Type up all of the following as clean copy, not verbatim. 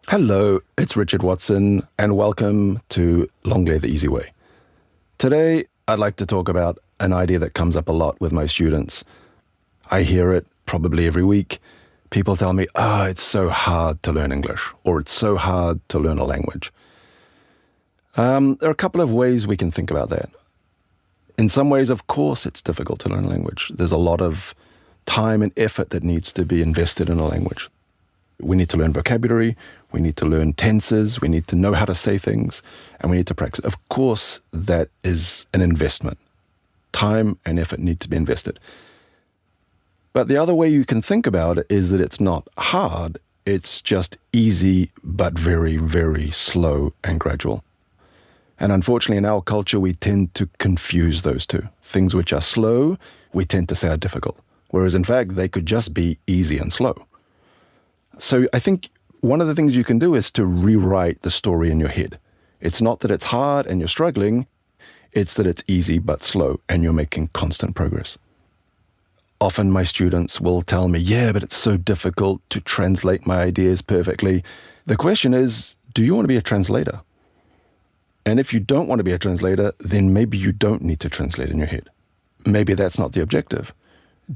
Hello, it's Richard Watson, and welcome to L'anglais the Easy Way. Today, I'd like to talk about an idea that comes up a lot with my students. I hear it probably every week. People tell me, it's so hard to learn English, or it's so hard to learn a language. There are a couple of ways we can think about that. In some ways, of course, it's difficult to learn a language. There's a lot of time and effort that needs to be invested in a language. We need to learn vocabulary, we need to learn tenses, we need to know how to say things, and we need to practice. Of course, that is an investment. Time and effort need to be invested. But the other way you can think about it is that it's not hard, it's just easy, but very, very slow and gradual. And unfortunately, in our culture, we tend to confuse those two. Things which are slow, we tend to say are difficult, whereas in fact, they could just be easy and slow. So I think one of the things you can do is to rewrite the story in your head. It's not that it's hard and you're struggling, it's that it's easy but slow and you're making constant progress. Often my students will tell me, but it's so difficult to translate my ideas perfectly. The question is, do you want to be a translator? And if you don't want to be a translator, then maybe you don't need to translate in your head. Maybe that's not the objective.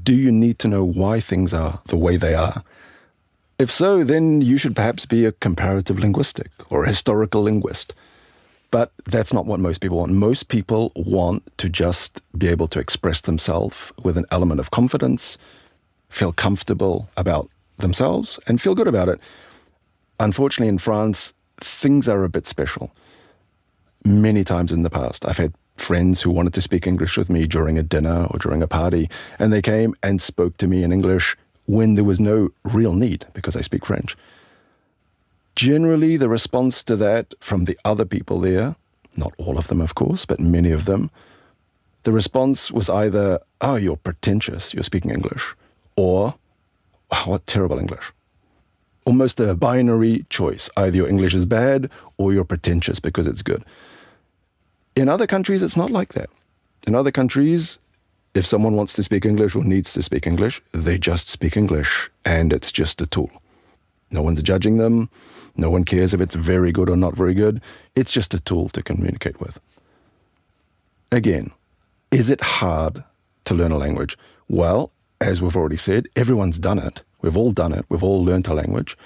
Do you need to know why things are the way they are? If so, then you should perhaps be a comparative linguistic or a historical linguist. But that's not what most people want. Most people want to just be able to express themselves with an element of confidence, feel comfortable about themselves, and feel good about it. Unfortunately, in France, things are a bit special. Many times in the past, I've had friends who wanted to speak English with me during a dinner or during a party, and they came and spoke to me in English when there was no real need, because I speak French. Generally, the response to that from the other people there, not all of them, of course, but many of them, the response was either, you're pretentious, you're speaking English, or, what terrible English. Almost a binary choice. Either your English is bad or you're pretentious because it's good. In other countries, it's not like that. In other countries, if someone wants to speak English or needs to speak English, they just speak English, and it's just a tool. No one's judging them. No one cares if it's very good or not very good. It's just a tool to communicate with. Again, is it hard to learn a language? Well, as we've already said, everyone's done it. We've all done it. We've all learned a language.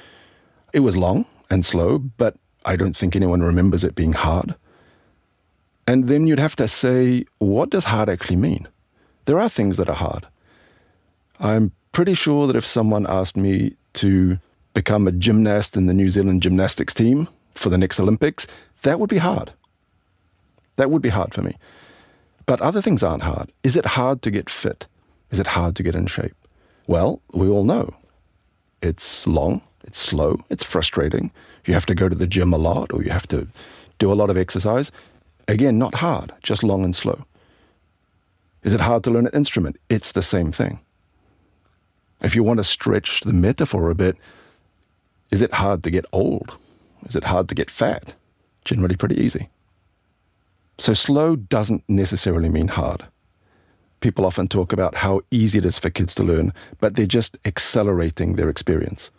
It was long and slow, but I don't think anyone remembers it being hard. And then you'd have to say, what does hard actually mean? There are things that are hard. I'm pretty sure that if someone asked me to become a gymnast in the New Zealand gymnastics team for the next Olympics, that would be hard. That would be hard for me. But other things aren't hard. Is it hard to get fit? Is it hard to get in shape? Well, we all know. It's long, it's slow, it's frustrating. You have to go to the gym a lot, or you have to do a lot of exercise. Again, not hard, just long and slow. Is it hard to learn an instrument? It's the same thing. If you want to stretch the metaphor a bit, is it hard to get old? Is it hard to get fat? Generally pretty easy. So slow doesn't necessarily mean hard. People often talk about how easy it is for kids to learn, but they're just accelerating their experience.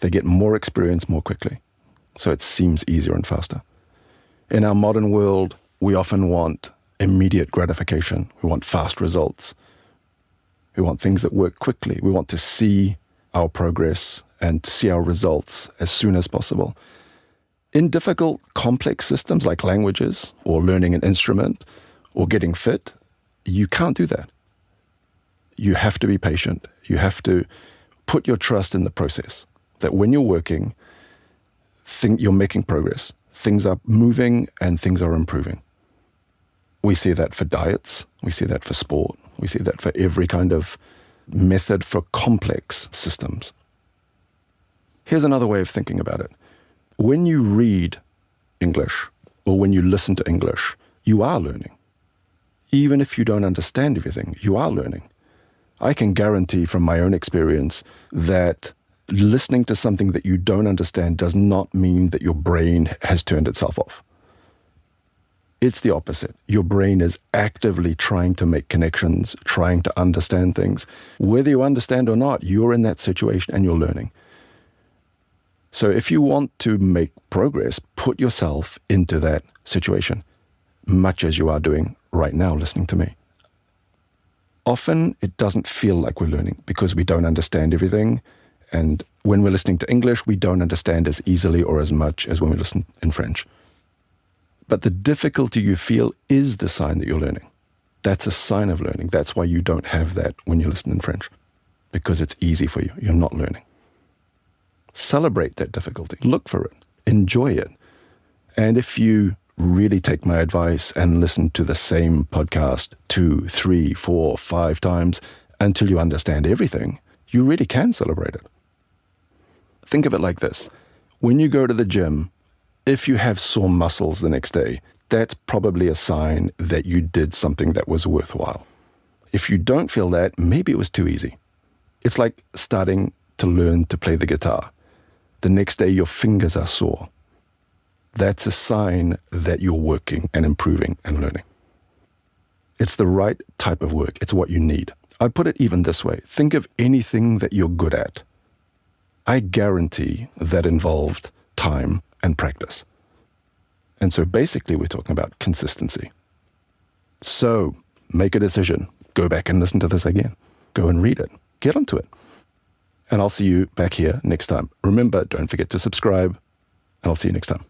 They get more experience more quickly, so it seems easier and faster. In our modern world, we often want immediate gratification. We want fast results. We want things that work quickly. We want to see our progress and see our results as soon as possible. In difficult, complex systems like languages or learning an instrument or getting fit, you can't do that. You have to be patient. You have to put your trust in the process, that when you're working, you're making progress. Things are moving and things are improving. We see that for diets. We see that for sport. We see that for every kind of method for complex systems. Here's another way of thinking about it. When you read English or when you listen to English, you are learning. Even if you don't understand everything, you are learning. I can guarantee from my own experience that listening to something that you don't understand does not mean that your brain has turned itself off. It's the opposite. Your brain is actively trying to make connections, trying to understand things. Whether you understand or not, you're in that situation and you're learning. So if you want to make progress, put yourself into that situation, much as you are doing right now listening to me. Often it doesn't feel like we're learning because we don't understand everything. And when we're listening to English, we don't understand as easily or as much as when we listen in French. But the difficulty you feel is the sign that you're learning. That's a sign of learning. That's why you don't have that when you listen in French, because it's easy for you. You're not learning. Celebrate that difficulty. Look for it. Enjoy it. And if you really take my advice and listen to the same podcast 2, 3, 4, 5 times until you understand everything, you really can celebrate it. Think of it like this. When you go to the gym, if you have sore muscles the next day, that's probably a sign that you did something that was worthwhile. If you don't feel that, maybe it was too easy. It's like starting to learn to play the guitar. The next day your fingers are sore. That's a sign that you're working and improving and learning. It's the right type of work. It's what you need. I'd put it even this way. Think of anything that you're good at. I guarantee that involved time and practice. And so basically we're talking about consistency. So make a decision. Go back and listen to this again. Go and read it. Get onto it. And I'll see you back here next time. Remember, don't forget to subscribe, and I'll see you next time.